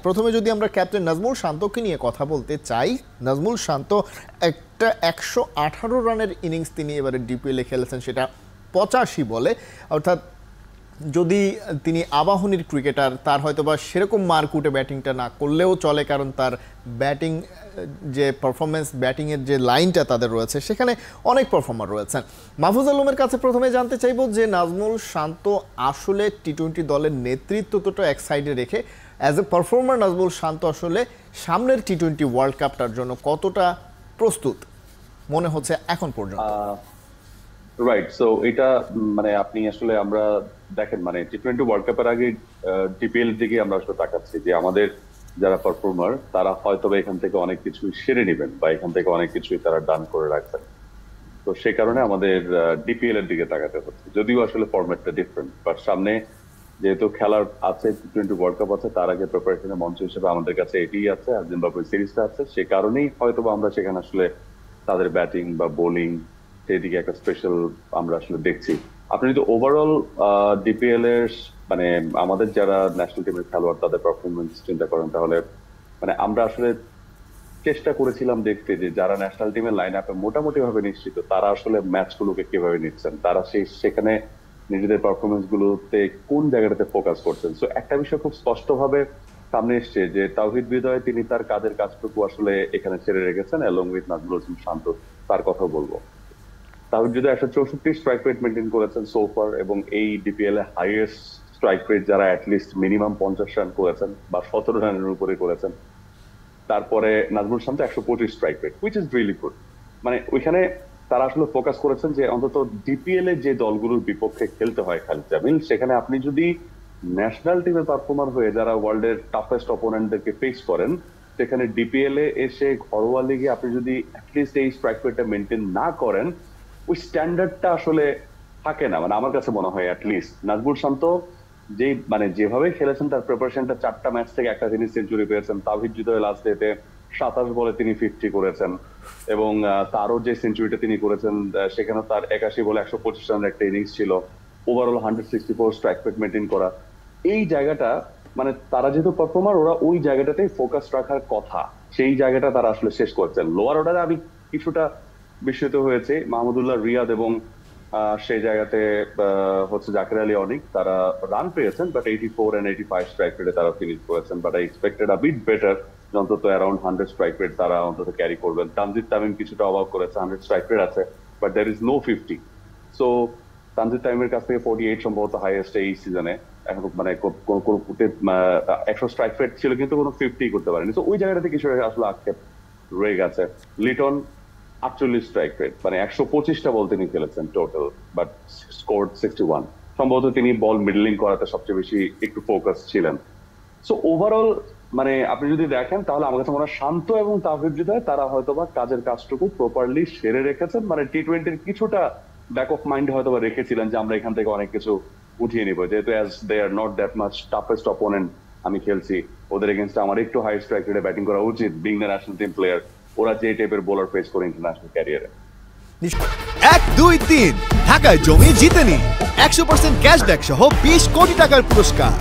প্রথমে যদি আমরা ক্যাপ্টেন নাজমুল শান্তকে নিয়ে কথা বলতে চাই, নাজমুল শান্ত একটা 118 রানের ইনিংস তিনি এবারে ডিপিএলে খেলেছেন, সেটা 85 বলে। অর্থাৎ যদি তিনি আবাহনীর ক্রিকেটার, তার হয়তো বা সেরকম মারকুটে ব্যাটিংটা না করলেও চলে, কারণ তার ব্যাটিং যে পারফরমেন্স, ব্যাটিংয়ের যে লাইনটা তাদের রয়েছে সেখানে অনেক পারফর্মার রয়েছেন। মাহফুজ আলমের কাছে প্রথমে জানতে চাইব যে নাজমুল শান্ত আসলে টি-20 দলের নেতৃত্বটা এক সাইডে রেখে অ্যাজ এ পারফর্মার নাজমুল শান্ত আসলে সামনের টি-20 ওয়ার্ল্ড কাপটার জন্য কতটা প্রস্তুত মনে হচ্ছে এখন পর্যন্ত? রাইট, সো এটা মানে আপনি আসলে আমরা দেখেন মানে টি-20 ওয়ার্ল্ড কাপের আগে ডিপিএল দিকে আমরা আসলে তাকাচ্ছি যে আমাদের যারা পারফর্মার তারা হয়তো এখান থেকে অনেক কিছু সেরে নেবেন বা এখান থেকে অনেক কিছুই তারা ডান করে রাখবেন। তো সেই কারণে আমাদের ডিপিএল এর দিকে তাকাতে হচ্ছে, যদিও আসলে ফরম্যাটটা ডিফারেন্ট, বাট সামনে যেহেতু খেলার আছে, টি-20 ওয়ার্ল্ড কাপ আছে, তার আগে প্রিপারেশনের মঞ্চ হিসেবে আমাদের কাছে এটিই আছে, আর জিম্বাবুয়ে সিরিজটা আছে। সে কারণেই হয়তো আমরা সেখানে আসলে তাদের ব্যাটিং বা বোলিং সেদিকে একটা স্পেশাল আমরা আসলে দেখছি। আপনি যদি ওভারঅল ডিপিএল এর মানে আমাদের যারা ন্যাশনাল টিমের খেলোয়াড় তাদের পারফরমেন্স চিন্তা করেন, তাহলে মানে আমরা আসলে চেষ্টা করেছিলাম দেখতে যে যারা ন্যাশনাল টিমের লাইন আপে মোটামুটি ভাবে নিশ্চিত তারা আসলে ম্যাচগুলোকে কিভাবে নিচ্ছেন, তারা সেখানে নিজেদের পারফরমেন্স গুলোতে কোন জায়গাটাতে ফোকাস করছেন। সো একটা বিষয় খুব স্পষ্ট ভাবে সামনে এসছে যে তাওহিদ হৃদয় তিনি তার কাজের কাজটুকু আসলে এখানে ছেড়ে রেখেছেন, অ্যালং উইথ নাজমুল হোসেন শান্ত, তার কথা বলবো। Towhid Hridoy 164 strike rate maintain করেছেন সোফার, এবং এই ডিপিএল এ হাইয়েস্ট স্ট্রাইক রেট যারা অ্যাটলিস্ট মিনিমাম 50 রান করেছেন বা 17 রানের উপরে করেছেন। তারপরে নাজমুল শান্ত 125 strike rate, which is really good. মানে ওইখানে তারা আসলে ফোকাস করেছেন যে অন্তত ডিপিএল এ যে দলগুলোর বিপক্ষে খেলতে হয় খালিদ জামিল, সেখানে আপনি যদি ন্যাশনাল টিমের পারফর্মার হয়ে যারা ওয়ার্ল্ডের টাফেস্ট অপোনেন্টদেরকে ফেস করেন, সেখানে ডিপিএল এ এসে ঘরোয়া লিগে আপনি যদি অ্যাটলিস্ট এই স্ট্রাইক রেটটা মেনটেন না করেন, ওই স্ট্যান্ডার্ডটা আসলে থাকে না। মানে আমার কাছে মনে হয় অ্যাটলিস্ট নাজমুল শান্ত যে মানে যেভাবে খেলেছেন, তার প্রিপারেশনটা 4টা ম্যাচ থেকে একটা তিনি সেঞ্চুরি পেয়েছেন। তাওহিদ হৃদয় লাস্ট ডেতে 27 বলে তিনি 50 করেছেন, এবং তারও যে সেঞ্চুরিটা তিনি করেছেন সেখানে তার 81 বলে 125 রানের একটা ইনিংস ছিল। ওভারঅল 164 স্ট্রাইক রেট মেনটেন করা, এই জায়গাটা মানে তারা যেহেতু পারফর্মার, ওরা ওই জায়গাটাতেই ফোকাস রাখার কথা, সেই জায়গাটা তারা আসলে শেষ করছেন। লোয়ার অর্ডারে আমি কিছুটা বিস্মিত হয়েছে মাহমুদুল্লাহ রিয়াদ এবং সেই জায়গাতে হচ্ছে জাকির আলী অনিক, তারা রান পেয়েছেন বাট 84 and 85 স্ট্রাইক রেটে তারা ফিনিশ করেছেন। But I expected a bit better, অন্তত অ্যারাউন্ড 100 স্ট্রাইক রেট তারা অন্তত ক্যারি করবেন। তানজিদ তামিম কিছুটা অবাক করেছে, 100 স্ট্রাইক রেট আছে but there is no 50। So Tanzid তামিমের কাছ থেকে 48 সম্ভবত হাইয়েস্ট এই সিজনে, এখন মানে কোন 100 স্ট্রাইক রেট ছিল কিন্তু কোনো 50 করতে পারেনি। তো ওই জায়গাটাতে কিছু আসলে আক্ষেপ রয়ে গেছে। লিটন 48 স্ট্রাইক রেট, মানে 125টা বল তিনি খেলেছেন টোটাল, বাট স্কোর 61। সম্ভবত তিনি বল মিডলিং করাতে সবচেয়ে বেশি একটু ফোকাস ছিলেন। সো ওভারঅল মানে আপনি যদি দেখেন তাহলে আমার কাছে মনে হয় শান্ত এবং তাওহিদ হৃদয় তারা হয়তোবা কাজের কাজটুকু প্রপারলি সেরে রেখেছেন। মানে টি-20 কিছুটা ব্যাক অফ মাইন্ড হয়তোবা রেখেছিলেন যে আমরা এখান থেকে অনেক কিছু উঠিয়ে নিব, যেহেতু as they are not that much toughest opponent আমি খেলছি, ওদের এগেনস্টে আমার একটু হাই স্ট্রাইক রেটে ব্যাটিং করা উচিত, being the national team player, ওরা যে টাইপের বোলার ফেস করে ইন্টারন্যাশনাল ক্যারিয়ারে। 1, 2, 3 ঢাকায় জমি জিতে নিন 100% ক্যাশব্যাক সহ 20 কোটি টাকার পুরস্কার।